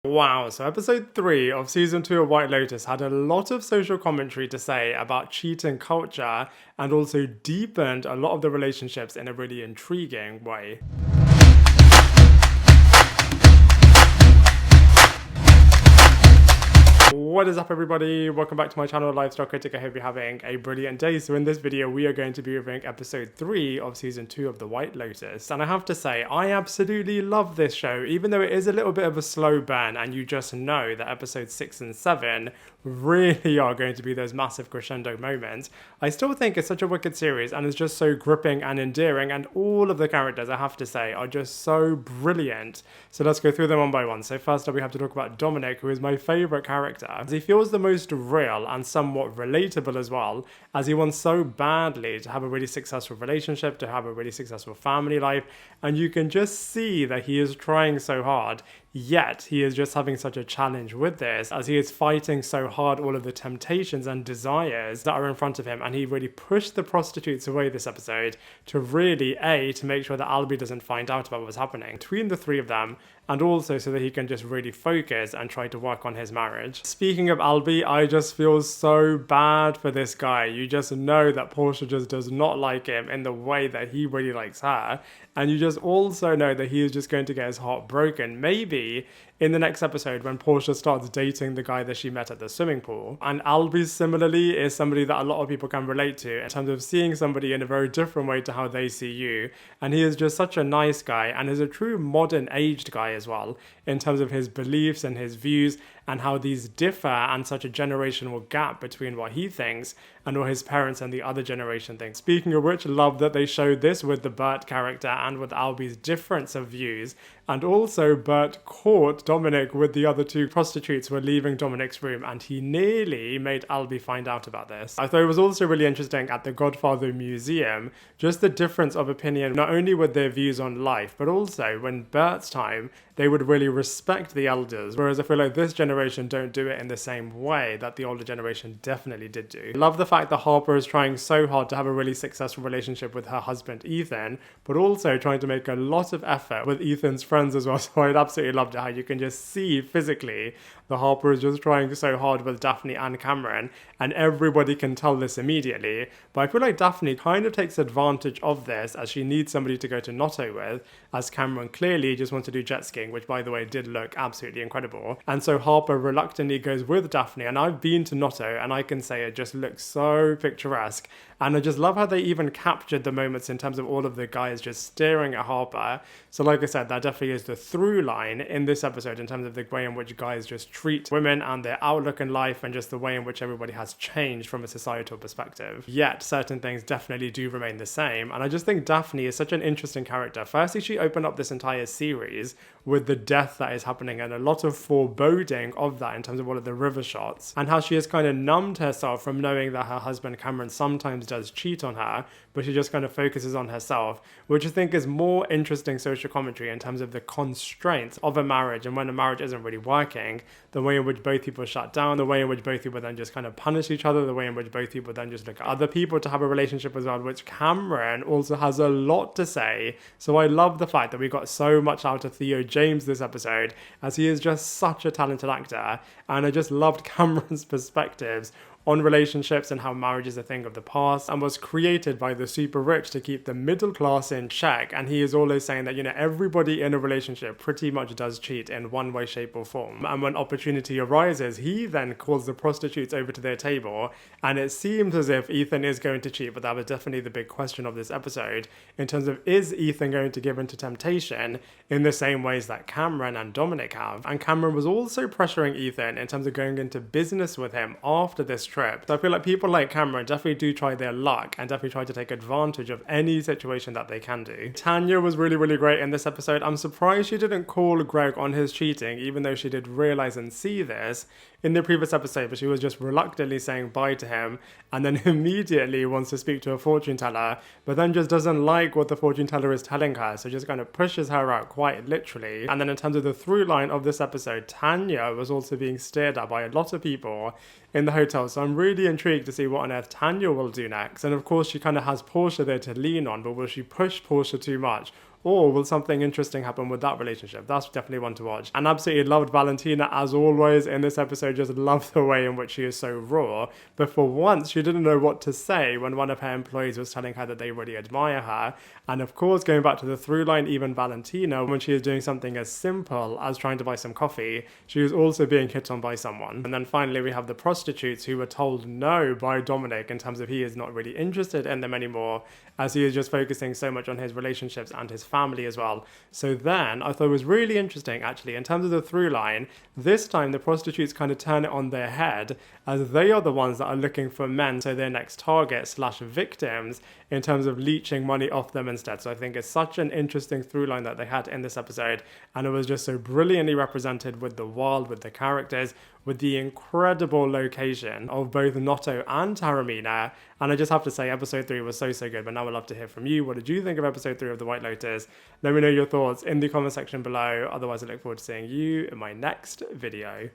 Wow, so episode 3 of season 2 of White Lotus had a lot of social commentary to say about cheating culture and also deepened a lot of the relationships in a really intriguing way. What is up, everybody? Welcome back to my channel, Lifestyle Critic. I hope you're having a brilliant day. So in this video, we are going to be reviewing episode 3 of season 2 of the White Lotus. And I have to say, I absolutely love this show, even though it is a little bit of a slow burn, and you just know that episodes 6 and 7 really are going to be those massive crescendo moments. I still think it's such a wicked series, and it's just so gripping and endearing, and all of the characters, I have to say, are just so brilliant. So let's go through them one by one. So first up, we have to talk about Dominic, who is my favourite character, as he feels the most real and somewhat relatable as well, as he wants so badly to have a really successful relationship, to have a really successful family life, and you can just see that he is trying so hard. Yet, he is just having such a challenge with this, as he is fighting so hard all of the temptations and desires that are in front of him, and he really pushed the prostitutes away this episode to really, to make sure that Aubrey doesn't find out about what's happening between the three of them, and also so that he can just really focus and try to work on his marriage. Speaking of Aubrey, I just feel so bad for this guy. You just know that Portia just does not like him in the way that he really likes her, and you just also know that he is just going to get his heart broken, maybe in the next episode when Portia starts dating the guy that she met at the swimming pool. And Aubrey similarly is somebody that a lot of people can relate to in terms of seeing somebody in a very different way to how they see you. And he is just such a nice guy, and is a true modern aged guy as well, in terms of his beliefs and his views, and how these differ, and such a generational gap between what he thinks and what his parents and the other generation think. Speaking of which, love that they showed this with the Bert character and with Aubrey's difference of views, and also Bert caught Dominic with the other two prostitutes who were leaving Dominic's room, and he nearly made Aubrey find out about this. I thought it was also really interesting at the Godfather Museum, just the difference of opinion, not only with their views on life, but also when Bert's time, they would really respect the elders, whereas I feel like this generation don't do it in the same way that the older generation definitely did do. I love the fact that Harper is trying so hard to have a really successful relationship with her husband Ethan, but also trying to make a lot of effort with Ethan's friends as well. So I'd absolutely loved how you can just see physically the Harper is just trying so hard with Daphne and Cameron, and everybody can tell this immediately. But I feel like Daphne kind of takes advantage of this, as she needs somebody to go to Noto with, as Cameron clearly just wants to do jet skiing, which by the way did look absolutely incredible. And so Harper reluctantly goes with Daphne, and I've been to Noto and I can say it just looks so picturesque. And I just love how they even captured the moments in terms of all of the guys just staring at Harper. So like I said, that definitely is the through line in this episode in terms of the way in which guys just treat women and their outlook in life, and just the way in which everybody has changed from a societal perspective. Yet certain things definitely do remain the same, and I just think Daphne is such an interesting character. Firstly, she opened up this entire series with the death that is happening, and a lot of foreboding of that in terms of all of the river shots, and how she has kind of numbed herself from knowing that her husband Cameron sometimes does cheat on her, but she just kind of focuses on herself, which I think is more interesting social commentary in terms of the constraints of a marriage, and when a marriage isn't really working, the way in which both people shut down, the way in which both people then just kind of punish each other, the way in which both people then just look at other people to have a relationship as well, which Cameron also has a lot to say. So I love the fact that we got so much out of Theo James this episode, as he is just such a talented actor, and I just loved Cameron's perspectives on relationships and how marriage is a thing of the past and was created by the super rich to keep the middle class in check. And he is always saying that, you know, everybody in a relationship pretty much does cheat in one way, shape or form. And when opportunity arises, he then calls the prostitutes over to their table, and it seems as if Ethan is going to cheat, but that was definitely the big question of this episode in terms of, is Ethan going to give in to temptation in the same ways that Cameron and Dominic have? And Cameron was also pressuring Ethan in terms of going into business with him after this trip. So I feel like people like Cameron definitely do try their luck and definitely try to take advantage of any situation that they can do. Tanya was really, really great in this episode. I'm surprised she didn't call Greg on his cheating, even though she did realize and see this in the previous episode, but she was just reluctantly saying bye to him, and then immediately wants to speak to a fortune teller, but then just doesn't like what the fortune teller is telling her, so just kind of pushes her out quite literally. And then in terms of the through line of this episode, Tanya was also being stared at by a lot of people in the hotel, so I'm really intrigued to see what on earth Tanya will do next. And of course she kind of has Portia there to lean on, but will she push Portia too much? or will something interesting happen with that relationship? That's definitely one to watch. And absolutely loved Valentina as always in this episode. Just love the way in which she is so raw, but for once she didn't know what to say when one of her employees was telling her that they really admire her. And of course, going back to the through line, even Valentina, when she is doing something as simple as trying to buy some coffee, she was also being hit on by someone. And then finally we have the prostitutes who were told no by Dominic in terms of he is not really interested in them anymore, as he is just focusing so much on his relationships and his family as well. So then I thought it was really interesting actually in terms of the through line. This time the prostitutes kind of turn it on their head, as they are the ones that are looking for men, so their next target / victims, in terms of leeching money off them instead. So I think it's such an interesting through line that they had in this episode, and it was just so brilliantly represented with the world, with the characters, with the incredible location of both Noto and Taormina. And I just have to say, episode 3 was so good. But now I'd love to hear from you. What did you think of episode 3 of The White Lotus? Let me know your thoughts in the comment section below. Otherwise, I look forward to seeing you in my next video.